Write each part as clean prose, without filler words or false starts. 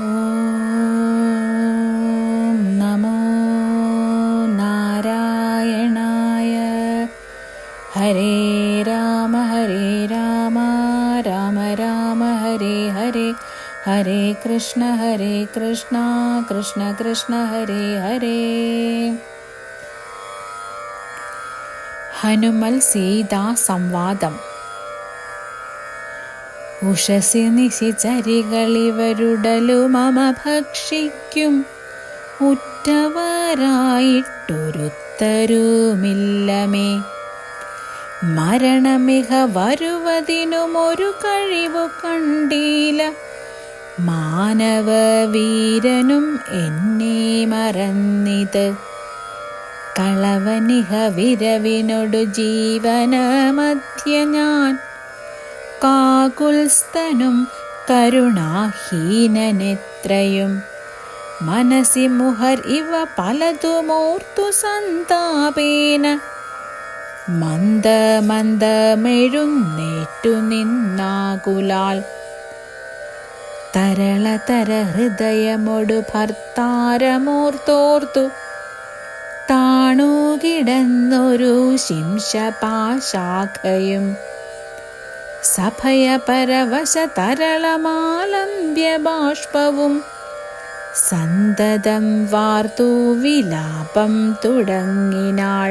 ഓം നമോ നാരായണായ. ഹരേ രാമ രാമ രാമ ഹരേ ഹരേ, ഹരേ കൃഷ്ണ കൃഷ്ണ കൃഷ്ണ ഹരേ ഹരേ. ഹനുമൽ സീതാ സംവാദം. ഉഷസി നിശിചരികളിവരുടലു മമ ഭക്ഷിക്കും, ഉറ്റവരായിട്ടൊരുത്തരുമില്ലമേ. മരണമിഹ വരുവതിനുമൊരു കഴിവു കണ്ടീല, മാനവവീരനും എന്നെ മറന്നിത്. കളവനിഹ വിരവിനൊടു ജീവനമധ്യ ഞാൻ, കാകുൽസ്ഥനും കരുണാഹീനനെത്രയും. മനസി മുഹർ ഇവ പലതുമോർത്തു സന്താപേന, മന്ദമെഴുന്നേറ്റു നിന്നാകുലാൽ. തരളതര ഹൃദയമൊടു ഭർത്താരമോർത്തോർത്തു, താണുകിടന്നൊരു ശിംശപാശാഖയും. സഭയപരവശ തരളമാലംബ്യ ബാഷ്പവും, സന്തതം വാർത്തു വിലാപം തുടങ്ങിനാൾ.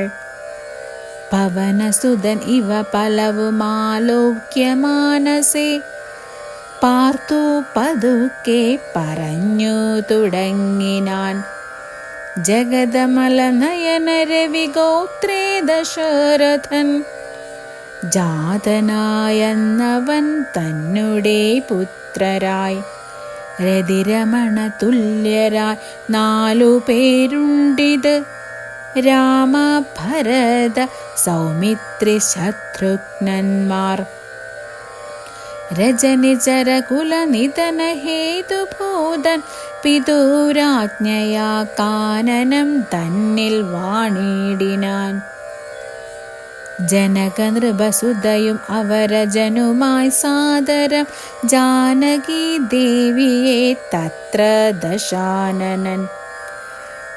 പവനസുതൻ ഇവ പലവുമാലോക്യ മാനസേ, പാർത്തു പതുക്കെ പറഞ്ഞു തുടങ്ങിനാൻ. ജഗദമല നയന രവിഗോത്രേ ദശരഥൻ, ജാതനായെന്നവൻ തന്നെ പുത്രരായി. രതിരമണ തുല്യരായി 4 പേരുണ്ടിത്, രാമ ഭരത സൗമിത്രി ശത്രുഘ്നന്മാർ. രജനിചരകുല നിധന ഹേതുഭൂതൻ, പിതൂരാജ്ഞയാ കാനനം തന്നിൽ വാണിടിനാൻ. ജനക നൃപസുതയും അവരജനുമായി സാദരം, ജാനകി ദേവിയെ തത്ര ദശാനനൻ.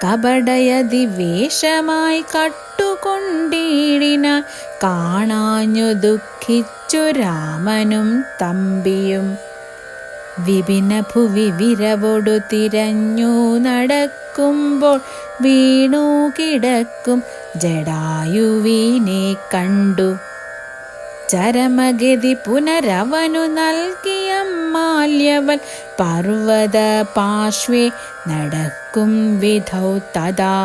കപടയതിവേഷമായി കട്ടുകൊണ്ടിടിനാൻ, കാണാഞ്ഞു ദുഃഖിച്ചു രാമനും തമ്പിയും. വിപിന ഭുവി വിരവൊടു തിരഞ്ഞു നടക്കുമ്പോൾ, വീണു കിടക്കും ജടായുവിനെ കണ്ടു. ചരമഗതി പുനരവനു നൽകിയ മാല്യവൻ, പർവ്വത പാർശ്വേ നടക്കും വിധൗ തഥാ.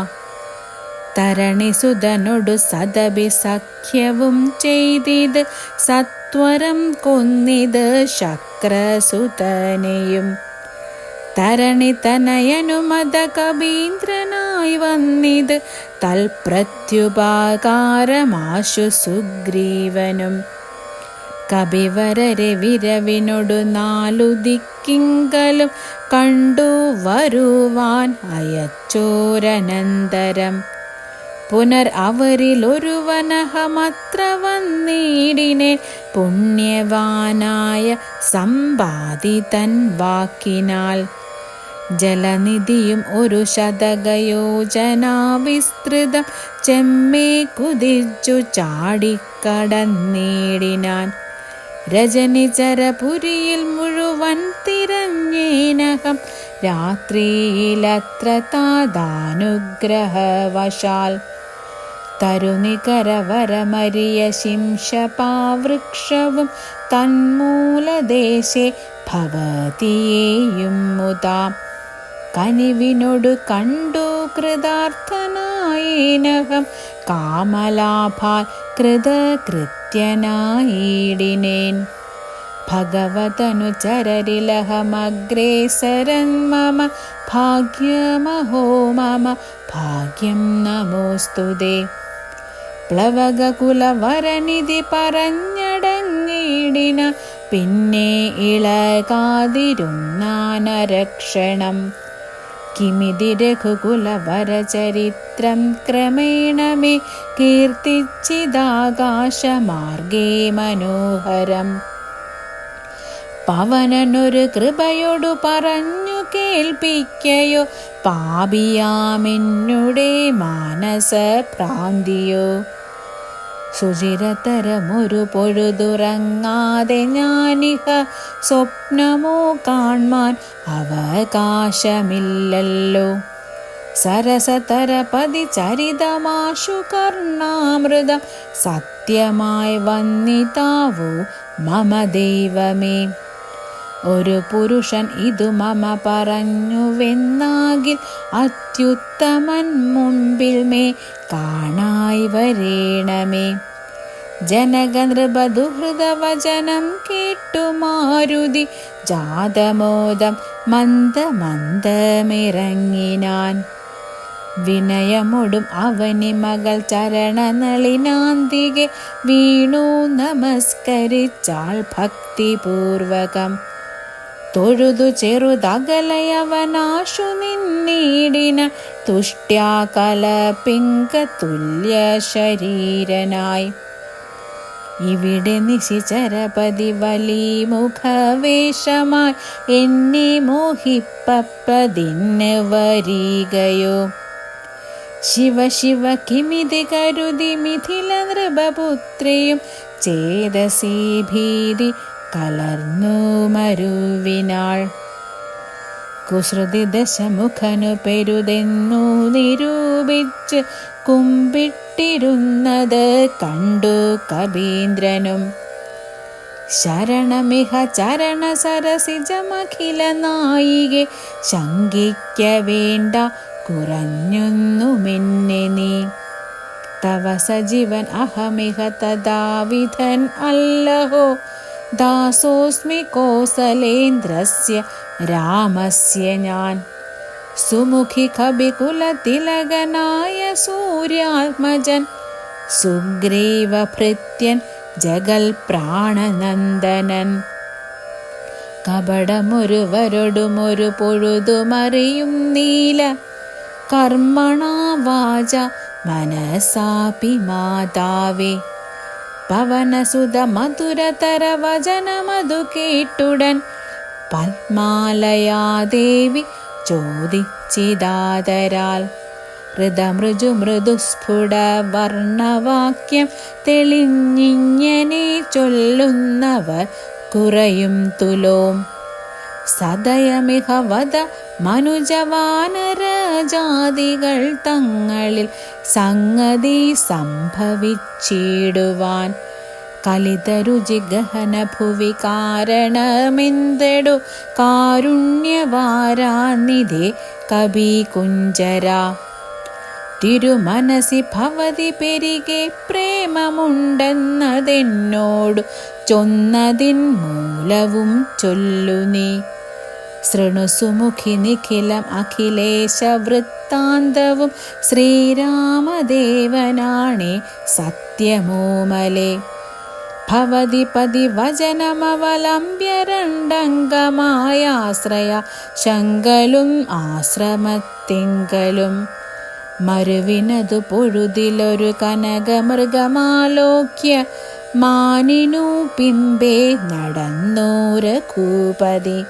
തരണിസുതനൊടു സദപി സഖ്യവും ചെയ്തിത്, സത്വരം കൊന്നിത് ശക്രസുതനെയും. തരണി തനയനുമത കവീന്ദ്രനായി വന്നിത്, തൽപ്രത്യുപകാരമാശു സുഗ്രീവനും. കപിവരരെ വിരവിനൊടു 4 ദിക്കിങ്കലും, കണ്ടു വരുവാൻ അയച്ചോരനന്തരം. പുനർ അവരിലൊരുവനഹമത്ര വന്നിടിനെ, പുണ്യവാനായ സമ്പാദിതൻ വാക്കിനാൽ. ജലനിധിയും ഒരു ശതകയോജനാ വിസ്തൃതം, ചെമ്മേ കുതിച്ചു ചാടിക്കടന്നിടിനാൻ. രജനിചരപുരിയിൽ മുഴുവൻ തിരഞ്ഞേനകം, രാത്രിയിലത്ര താദാനുഗ്രഹവശാൽ. തരുനികരവരമരിയ ശിംശപാവൃക്ഷവും, തന്മൂലദേശേ ഭവതിയേയും മുതാ. കനിവിനോടു കണ്ടു കൃതാർത്ഥനായേനഹം, കാമലാഭാൽ കൃതകൃത്യനായിടിനേൻ. ഭഗവതനുചരരിലഹമഗ്രേസരൻ മമ ഭാഗ്യമഹോ മമ ഭാഗ്യം നമോസ്തുതേ. പ്ലവകുലവരനിധി പറഞ്ഞടങ്ങിടിന, പിന്നെ ഇളകാതിരുന്നാനരക്ഷണം. കിമിതി രഘുകുലവരചരിത്രം ക്രമേണ മേ, കീർത്തിച്ചിദാകാശമാർഗേ മനോഹരം. പവനനൊരു കൃപയൊടു പറഞ്ഞു കേൾപ്പിക്കയോ പാപിയാമെന്നുടെ മാനസഭ്രാന്തിയോ. സുചിരതരമൊരു പൊഴുതുറങ്ങാതെ ഞാനിഹ സ്വപ്നമോ കാൺമാൻ അവകാശമില്ലല്ലോ. സരസതരപതി ചരിതമാശു കർണാമൃതം സത്യമായി വന്നിതാവോ മമ ദൈവമേ. ഒരു പുരുഷൻ ഇതു മമ പറഞ്ഞുവെന്നാകിൽ അത്യുത്തമൻ മുൻപിൽ മേ കാണായി വരേണമേ. ജനകനൃപദുഹൃദവചനം കേട്ടു മാരുതി ജാതമോദം മന്ദമന്ദമിറങ്ങിനാൻ. വിനയമൊടും അവനി മകൾ ചരണനളിനാന്തികെ വീണു നമസ്കരിച്ചാൾ ഭക്തിപൂർവകം. തൊഴുതു ചെറുതകലയവനാശു നിന്നീടിന തുഷ്ട്യാ കലപിംഗതുല്യ ശരീരനായി. ഇവിടെ നിശിചരപതി വലിമുഖവേഷമായി എന്നെ മോഹിപ്പതിന് വരികയോ. ശിവ ശിവ കിമിതി കരുതി മിഥില നൃപപുത്രിയും ചേതസി ഭീതി കലർന്നു മരുവിനാൾ. കുസൃതി ദശമുഖനു പെരുതെന്നു നിരൂപിച്ച് കുമ്പിട്ടിരുന്നത് കണ്ടു കവീന്ദ്രനും. ശരണമിഹ ചരണ സരസിജമഖില നായികെ ശങ്കിക്ക വേണ്ട കുറഞ്ഞൊന്നുമെന്നെ നീ. തവ സജീവൻ അഹമിഹ തദാവിധൻ അല്ലഹോ ദാസോസ്മി കോസലേന്ദ്രസ്യ രാമസ്യ ഞാൻ. സുമുഖി കവികുല തിലകനായ സൂര്യാത്മജൻ സുഗ്രീവഭൃത്യൻ ജഗൽ പ്രാണനന്ദനൻ. കപടമൊരുവരോടുമൊരു പൊഴുതുമറിയും നീല കർമ്മണാ വാച മനസാപി മാതാവേ. പവനസുത മധുരതര വചനമതു കേട്ടുടൻ പത്മാലയാദേവി ചോദിച്ചിതാദരാൽ. ഹൃദമൃജു മൃദുസ്ഫുട വർണ്ണവാക്യം തെളിഞ്ഞിങ്ങനെ ചൊല്ലുന്നവർ കുറയും തുലോം. സദയമിഹ വദ മനുജവാനരജാതികൾ തങ്ങളിൽ സംഗതി സംഭവിച്ചിടുവാൻ. കലിതരുചി ഗഹന ഭുവി കാരണമെന്തെടു കാരുണ്യവാരാനിധേ കവി കുഞ്ചര. തിരുമനസി ഭവതി പെരികെ പ്രേമമുണ്ടെന്നതെന്നോടു ചൊന്നതിൻ മൂലവും ചൊല്ലു നീ. ശൃണുസുമുഖി നിഖിലം അഖിലേശ വൃത്താന്തവും ശ്രീരാമദേവനാണേ സത്യമോമലേ. ഭവതി പതി വചനമവലംബ്യ രണ്ടംഗമായാശ്രയ ശങ്കലും ആശ്രമത്തിങ്കലും. മരുവിനതു പൊഴുതിലൊരു കനകമൃഗമാലോക്യ മാനിനു പിമ്പേ നടന്നോര കൂപതി.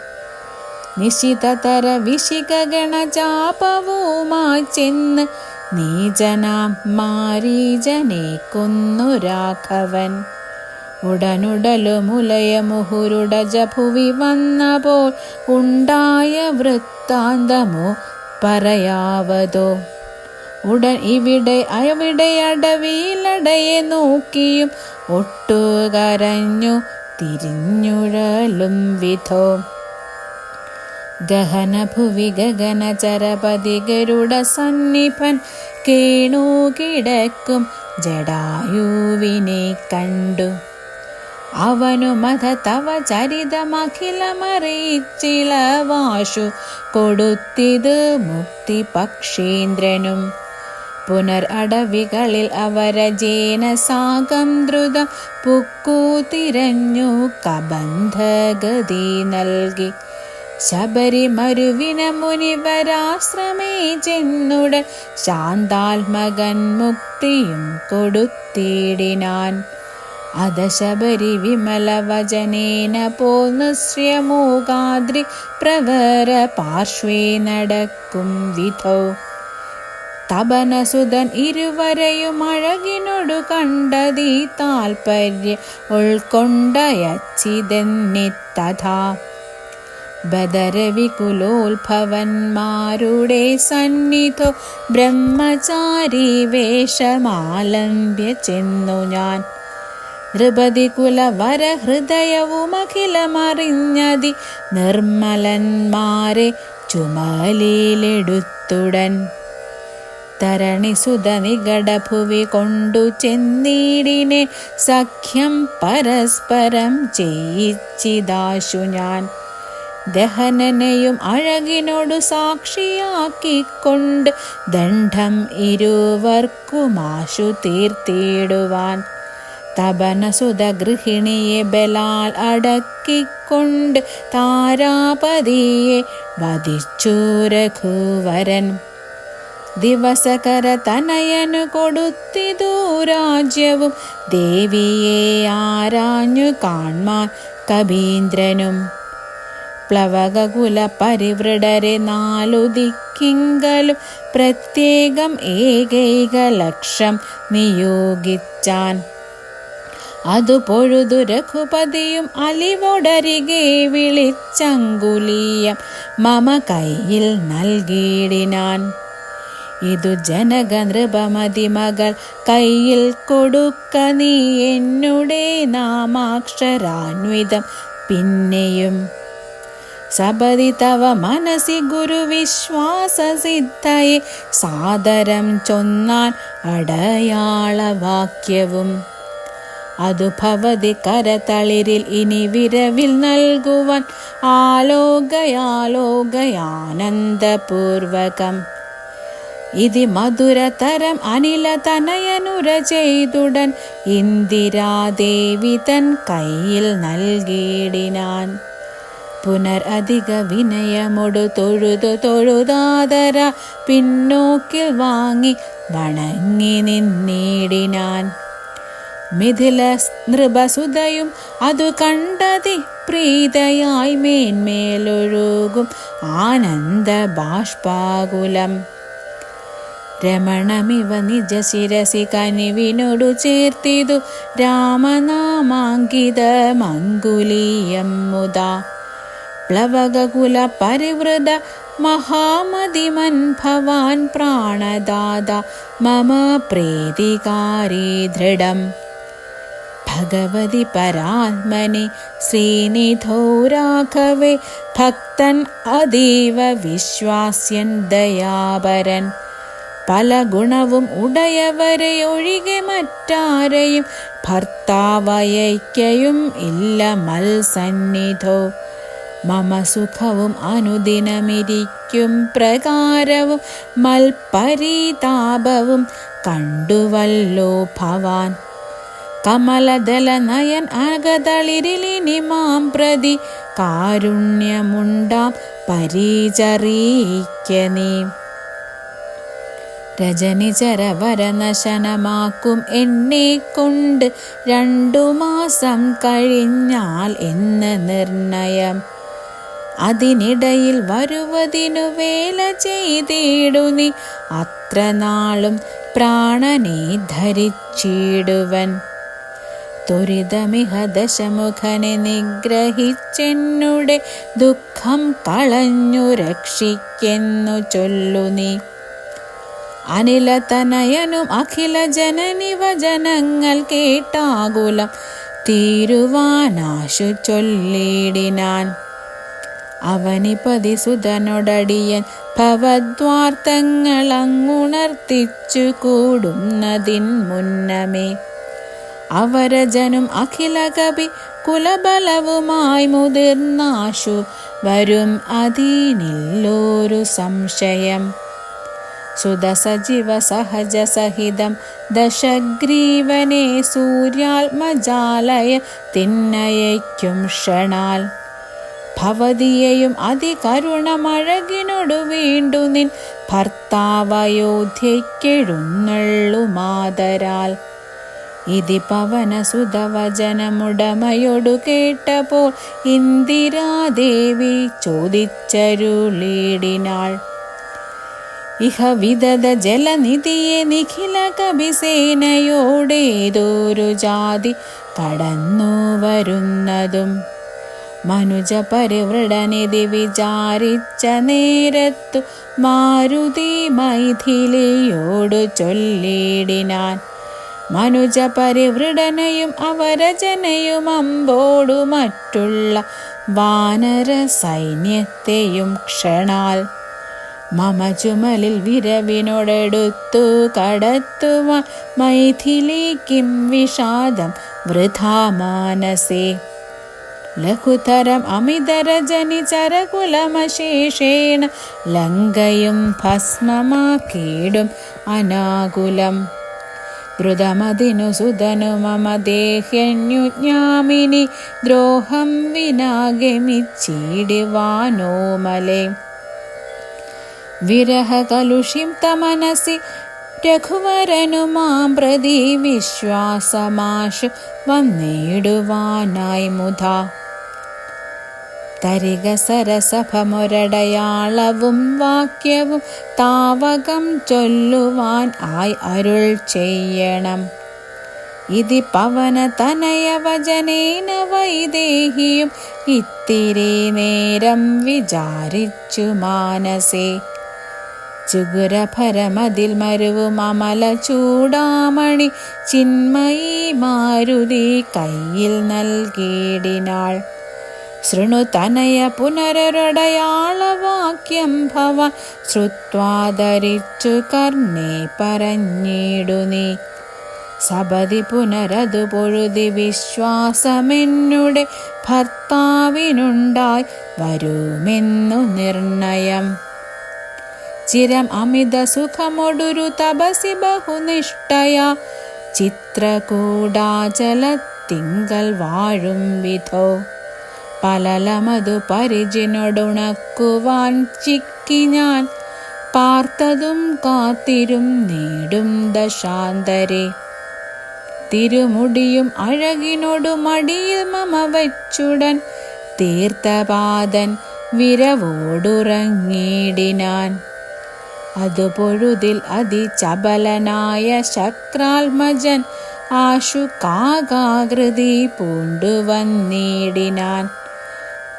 നിശിതതര വിശികഗണജാപവുമായി ചെന്ന് നീജനാം മാരീജനെ കൊന്നു രാഘവൻ. ഉടനുടലുമുലയ മുഹുരുട ഭുവി വന്നപ്പോൾ ഉണ്ടായ വൃത്താന്തമോ പറയാവതോ. ഉടൻ ഇവിടെ അവിടെ അടവിയിലടയെ നോക്കിയും ഒട്ടുകരഞ്ഞു തിരിഞ്ഞുഴലും വിധോ. ഗഹന ഭുവി ഗഗന ചരപതി ഗരുഡ സന്നിഭൻ കേണു കിടക്കും ജടായുവിനെ കണ്ടു. അവനു മത തവ ചരിതമഖിലമറിയിച്ചിളവാശു കൊടുത്തിത് മുക്തി പക്ഷീന്ദ്രനും. പുനർ അടവികളിൽ അവരജേന സാകം ദ്രുതം പുക്കു തിരഞ്ഞു കബന്ധഗതി നൽകി. ശബരി മരുവിന മുനിവരാശ്രമേ ചെന്നുടൻ ശാന്താത്മകൻ മുക്തിയും കൊടുത്തിടിനാൻ. അദശബരി വിമലവചനേന പോൽനശ്ര്യമൂകാദ്രി പ്രവര പാർശ്വേ നടക്കും വിധോ തപനസുതൻ ഇരുവരെയും അഴകിനോടു കണ്ടതീ താൽപര്യം ഉൾക്കൊണ്ടയച്ചിതെന്നിത്തഥാ ബദരവികുലോത്ഭവന്മാരുടെ സന്നിധോ ബ്രഹ്മചാരി വേഷമാലംബ്യ ചെന്നു ഞാൻ നൃപതികുലവര ഹൃദയവുമഖിലമറിഞ്ഞതി നിർമ്മലന്മാരെ ചുമലിലെടുത്തുടൻ തരണിസുത നികടഭുവി കൊണ്ടു ചെന്നീടിനെ സഖ്യം പരസ്പരം ചെയ്യിച്ചിതാശു ഞാൻ ദഹനനെയും അഴകിനോടു സാക്ഷിയാക്കിക്കൊണ്ട് ദണ്ഡം ഇരുവർക്കുമാശു തീർത്തിടുവാൻ തപനസുത ഗൃഹിണിയെ ബലാൽ അടക്കിക്കൊണ്ട് താരാപതിയെ വധിച്ചു രഘുവരൻ ദിവസകര തനയനു കൊടുത്തിതു രാജ്യവും ദേവിയെ ആരാഞ്ഞു കാൺമാൻ കബീന്ദ്രനും പ്ലവകകുല പരിവൃഢരെ 4 ദിക്കിങ്കലും പ്രത്യേകം ഏകൈക ലക്ഷം നിയോഗിച്ചാൻ അതു പൊഴുതു രഘുപതിയും അലിവോടരികെ വിളിച്ചങ്കുലീയം മമ കയ്യിൽ നൽകിയിടിനാൻ ഇതു ജനക നൃപമതി മകൾ കയ്യിൽ കൊടുക്ക നീ എന്നുടെ നാമാക്ഷരാന്വിതം പിന്നെയും സപതി തവ മനസി ഗുരുവിശ്വാസസിദ്ധയെ സാദരം ചൊന്നാൻ അടയാളവാക്യവും അതു ഭവതി കരതളിരിൽ ഇനി വിരവിൽ നൽകുവാൻ ആലോകയാലോകയാനന്ദപൂർവകം ഇതി മധുരതരം അനില തനയനുര ചെയ്തുടൻ ഇന്ദിരാദേവി തൻ കയ്യിൽ നൽകിയിടിനാൻ പുനർ അധിക വിനയമൊടു തൊഴുതാതര പിന്നോക്കിൽ വാങ്ങി വണങ്ങി നിന്നിടിനാൻ മിഥില നൃപസുതയും അതു കണ്ടതി പ്രീതയായി മേന്മേലൊഴുകും ആനന്ദ ബാഷ്പാകുലം രമണമിവ നിജ ശിരസി കനിവിനോടു ചേർത്തിതു രാമനാമാങ്കിത മങ്കുലീയം മുദാ പ്ലവകകുല പരിവൃത മഹാമതിമൻ ഭവാൻ പ്രാണദാത മമ പ്രീതികാരി ദൃഢം ഭഗവതി പരാത്മനി ശ്രീനിധോ രാഘവേ ഭക്തൻ അതീവ വിശ്വാസ്യൻ ദയാപരൻ പല ഗുണവും ഉടയവരെ ഒഴികെ മറ്റാരെയും ഭർത്താവയയ്ക്കയും ഇല്ല മൽസന്നിധോ മമ സുഖവും അനുദിനമിരിക്കും പ്രകാരവും മൽപരിതാപവും കണ്ടുവല്ലോ ഭവാൻ കമലദല നയൻ അകതളിരിലിനി മാം പ്രതി കാരുണ്യമുണ്ടാം പരിചറിയിക്ക നീ രജനിചരവരനശനമാക്കും എന്നെ കൊണ്ട് 2 മാസം കഴിഞ്ഞാൽ എന്ന് നിർണയം അതിനിടയിൽ വരുവതിനു വേല ചെയ്തിടു നീ അത്ര നാളും പ്രാണനെ ധരിച്ചിടുവൻ ത്വരിതമിഹ ദശമുഖനെ നിഗ്രഹിച്ചെന്നുടെ ദുഃഖം കളഞ്ഞു രക്ഷിക്കെന്നു ചൊല്ലു നീ അനിലതനയനും അഖില ജനനി വചനങ്ങൾ കേട്ടാകുലം തീരുവാനാശു ചൊല്ലിടിനാൻ അവനിപതി സുതനൊടടിയൻ ഭവദ്വാർത്തങ്ങളങ്ങുണർത്തിച്ചു കൂടുന്നതിൻ മുന്നമേ അവരജനും അഖില കവി കുലബലവുമായി മുതിർന്നാശു വരും അതിനില്ലൊരു സംശയം സുതസജീവ സഹജ സഹിതം ദശഗ്രീവനെ സൂര്യാത്മജാലയ തിന്നയയ്ക്കും ക്ഷണാൽ ഭവതിയെയും അതികരുണമഴകിനോടു വീണ്ടു നിൻ ഭർത്താവയോധ്യയ്ക്കെഴുന്നള്ളുമാതരാൽ ഇതി പവനസുതവചനമുടമയോടു കേട്ടപ്പോൾ ഇന്ദിരാദേവി ചോദിച്ചരുളിടിനാൾ, ഇഹ വിദത ജലനിധിയെ നിഖില കവിസേനയോടേതൊരു ജാതി കടന്നു വരുന്നതും മനുജ പരിവൃഢനിധി വിചാരിച്ച നേരത്തു മാരുതി മൈഥിലിയോടു ചൊല്ലിടിനാൻ, മനുജ പരിവൃഢനയും അവരജനയും അമ്പോടു മറ്റുള്ള വാനര സൈന്യത്തെയും ക്ഷണാൽ മമ ചുമലിൽ വിരവിനോടെടുത്തു കടത്തുവാൻ മൈഥിലിക്കും വിഷാദം വൃഥാ മാനസേ. ലഘുതരം അമിതരജനി ചരകുലമശേഷേണ ലങ്കയും ഭസ്മമാക്കിടും അനാകുലം. ദ്രുതമതിനു സുതനു മമ ദേഹ്യന്യുജ്ഞാമിനി ദ്രോഹം വിനാഗമിച്ചിടിവാനോമലേ. വിരഹ കലുഷിം തമനസി രഘുവരനു മാം പ്രതി വിശ്വാസമാശു വന്നിടുവാനായി മുധാ. തരിക സരസഭമൊരടയാളവും വാക്യവും താവകം ചൊല്ലുവാൻ ആയി അരുൾ ചെയ്യണം. ഇതി പവനതനയ വചനേന വൈദേഹിയും ഇത്തിരി നേരം വിചാരിച്ചു മാനസേ. ചുഗുരഭരമതിൽ മരുവും അമല ചൂടാമണി ചിന്മയി മാരുതി കയ്യിൽ നൽകിയിടിനാൾ. ശൃണു തനയ പുനരൊരടയാളവാക്യം ഭവാൻ ശ്രുത്വാദരിച്ചു കർണേ പറഞ്ഞിടു നീ. സപതി പുനരതു പൊഴുതി വിശ്വാസമെന്നുടെ ഭർത്താവിനുണ്ടായി വരുമെന്നു നിർണയം. ചിരം അമിത സുഖമൊടുരു തപസി ബഹുനിഷ്ഠയ ചിത്രകൂടാചലത്തിങ്കൽ വാഴും വിധോ. പലലമതു പരിചിനൊടുണക്കുവാൻ ചിക്കി ഞാൻ പാർത്തതും കാത്തിരും നേടും ദശാന്തരെ. തിരുമുടിയും അഴകിനോടു മടിയിൽ മമ വച്ചുടൻ തീർത്ഥപാദൻ വിരവോടുറങ്ങിടിനാൻ. അതു പൊഴുതിൽ അതിചപലനായ ശക്രാത്മജൻ ആശു കാകാകൃതി പൂണ്ടുവന്നിടിനാൻ.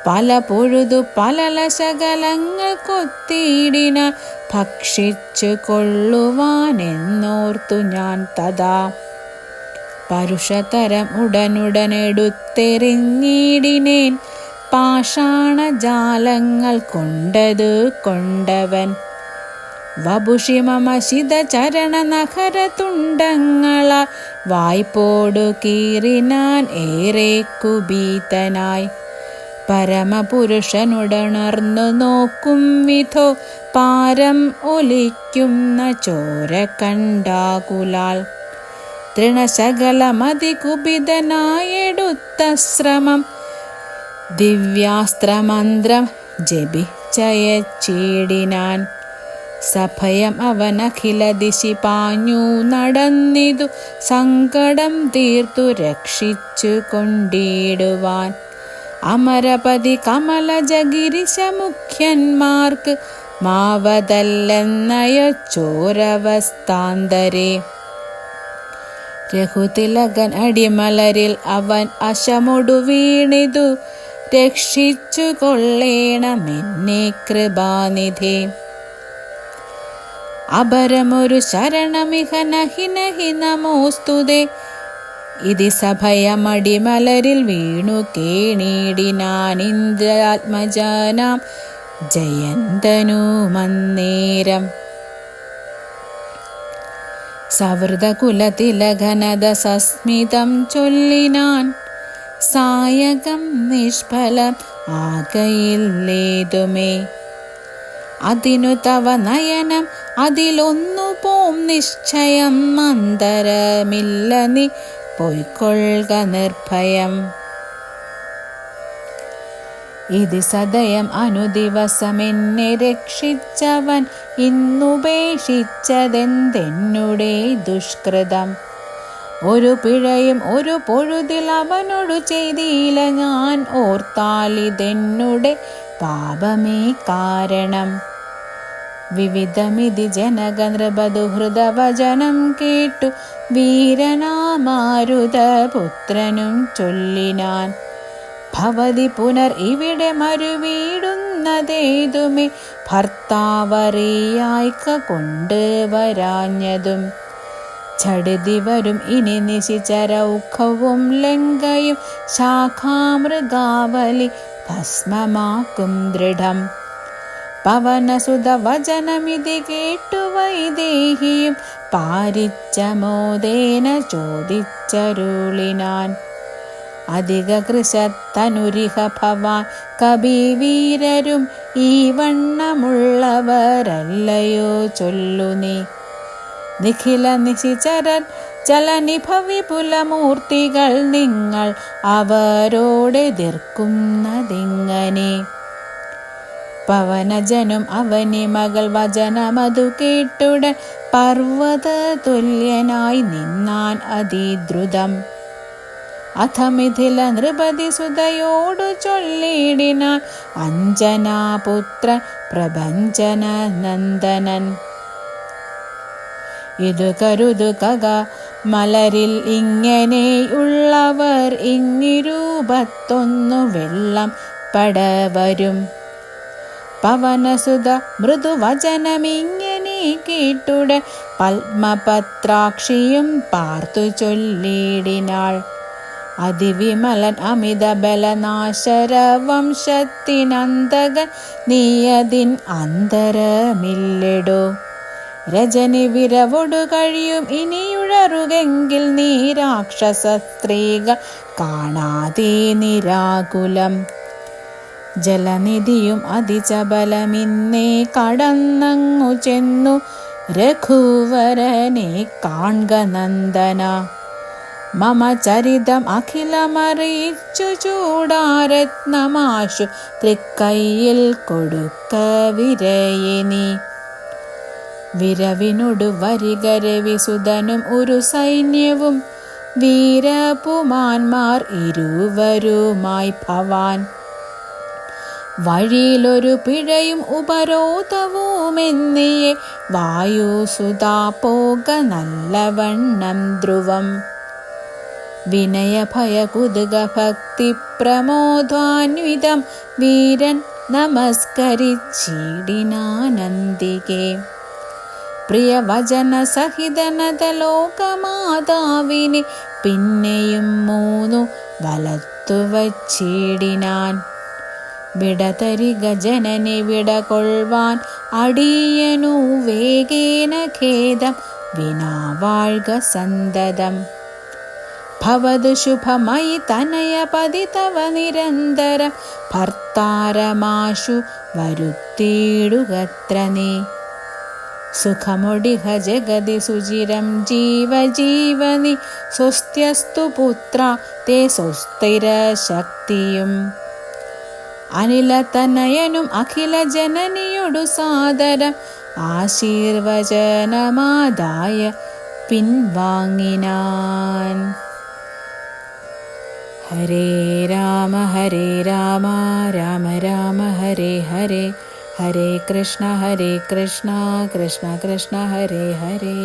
പല പൊഴുതു പലലശകലങ്ങൾ കൊത്തിയിടിനാൻ ഭക്ഷിച്ചു കൊള്ളുവാനെന്നോർത്തു ഞാൻ തഥാ. പരുഷതരം ഉടനുടനെടുത്തെറിഞ്ഞിടിനേൻ പാഷാണജാലങ്ങൾ കൊണ്ടതു കൊണ്ടവൻ. വപുഷി മമ ശിതചരണ നഖര തുണ്ടങ്ങളാൽ വായ്പോടു കീറിനാൻ ഏറെ കുപീതനായി. പരമപുരുഷനുടണർന്നു നോക്കും വിധോ പാരം ഒലിക്കുന്ന ചോര കണ്ടാകുലാൽ. തൃണശകലമതികുപിതനായെടുത്ത ശ്രമം ദിവ്യാസ്ത്രമന്ത്രം ജപിച്ചയച്ചിടിനാൻ. സഭയം അവനഖില ദിശി പാഞ്ഞു നടന്നിതു സങ്കടം തീർത്തു രക്ഷിച്ചു കൊണ്ടിടുവാൻ. അമരപതി കമലജഗിരിശ മുഖ്യന്മാർക്ക് മാവതല്ലെന്നയച്ചോരവസ്ഥാന്തരെ. രഘുതിലകൻ അടിമലരിൽ അവൻ അശമൊടു വീണിതു രക്ഷിച്ചു കൊള്ളേണമെന്നെ കൃപാനിധി. അപരമൊരു ശരണമിഹ നഹി നഹി നമോസ്തുതേ. ഇതി സഭയമടിമലരിൽ വീണു കേണിടിനാൻ ഇന്ദ്രാത്മജനാം ജയന്തനുമന്നേരം. സവൃതകുലതിലഘനത സസ്മിതം ചൊല്ലിനാൻ സായകം നിഷ്ഫലം ആകയില്ലേതുമേ. അതിനു തവ നയനം അതിലൊന്നു പോം നിശ്ചയം അന്തരമില്ല നീ പൊയ്ക്കൊള്ളുക നിർഭയം. ഇത് സദയം അനുദിവസമെന്നെ രക്ഷിച്ചവൻ ഇന്നുപേക്ഷിച്ചതെന്തെന്നുടെ ദുഷ്കൃതം. ഒരു പിഴയും ഒരു പൊഴുതിൽ അവനോടു ചെയ്തില്ല ഞാൻ, ഓർത്താലിതെന്നുടെ പാപമേ കാരണം. വിവിധമിതി ജനക നൃപദുഹൃദവചനം കേട്ടു വീരനാമാരുത പുത്രനും ചൊല്ലിനാൻ, ഭവതി പുനർ ഇവിടെ മരുവീടുന്നതേതുമേ ഭർത്താവറിയായ്ക്ക കൊണ്ട് വരാഞ്ഞതും. ചടുതി വരും ഇനി നിശിചരൗഖവും ലങ്കയും ശാഖാമൃഗാവലി ഭസ്മമാക്കും ദൃഢം. പവനസുത വചനമിതി കേട്ടു വൈദേഹിയും പാരിച്ചമോദേന ചോദിച്ചരുളിനാൻ, അധിക കൃശത്തനുരിഹ ഭവാൻ കവിവീരരും ഈ വണ്ണമുള്ളവരല്ലയോ ചൊല്ലു നീ. നിഖില നിശിചരൻ ചലനിഭവിപുലമൂർത്തികൾ നിങ്ങൾ അവരോടെതിർക്കുന്നതിങ്ങനെ. പവനജനും അവനി മകൾ വചനമതു കേട്ടുടൻ പർവ്വത തുല്യനായി നിന്നാൻ അതിദ്രുതം. അഥ മിഥില നൃപതി സുതയോടു ചൊല്ലിടിനാൻ, അഞ്ജനാപുത്രൻ പ്രഭഞ്ജന നന്ദനൻ, ഇതു കരുതുക മലരിൽ ഇങ്ങനെയുള്ളവർ ഇങ്ങിരൂപത്തൊന്നു വെള്ളം പടവരും. പവനസുത മൃദുവചനമിങ്ങനെ കേട്ടുടൻ പത്മപത്രാക്ഷിയും പാർത്തു ചൊല്ലിടിനാൾ, അതിവിമലൻ അമിത ബലനാശര വംശത്തിനന്തകൻ നീയതിൻ അന്തരമില്ലെടോ. രജനി വിരവൊടു കഴിയും ഇനിയുഴറുകെങ്കിൽ നീ രാക്ഷസ സ്ത്രീകൾ കാണാതെ നിരാകുലം. ജലനിധിയും അതിചബലമിന്നേ കടന്നങ്ങു ചെന്നു രഘുവരനെ കാൺക നന്ദന. മമ ചരിതം അഖിലമറിയിച്ചു ചൂടാരത്നമാശു തൃക്കൈയിൽ കൊടുക്ക വിരയിനി. വിരവിനൊടു വരിക രവിസുതനും ഒരു സൈന്യവും വീരപുമാന്മാർ ഇരുവരുമായി ഭവാൻ. വഴിയിലൊരു പിഴയും ഉപരോധവുമെന്നിയെ വായുസുതാ പോക നല്ലവണ്ണം ധ്രുവം. വിനയ ഭയ കുതുക ഭക്തി പ്രമോദ്വാന്വിതം വീരൻ നമസ്കരിച്ചിടിനാനന്ദികേ. പ്രിയവചന സഹിതനത ലോകമാതാവിനെ പിന്നെയും മൂന്നു വലത്തു വച്ചിടിനാൻ. വിടതരിക ജനനി വിടകൊള്ളുവാൻ അടിയനു വേഗേന ഖേദം വിനാ വാഴ്ക സന്തതം. ഭവതു ശുഭമയി തനയപതി തവ നിരന്തരം ഭർത്താരമാശു വരുത്തിയിടുകത്ര നീ. സുഖമൊടിഹ ജഗതി സുചിരം ജീവജീവനി സ്വസ്ത്യസ്തു പുത്ര തേ സ്വസ്ഥിര ശക്തിയും. അനിലതനയനും അഖില ജനനിയൊടു സാദരം ആശീർവചനമാദായ പിൻവാങ്ങിനാൻ. ഹരേ രാമ രാമ രാമ ഹരേ ഹരേ, ഹരേ കൃഷ്ണ കൃഷ്ണ കൃഷ്ണ ഹരേ ഹരേ.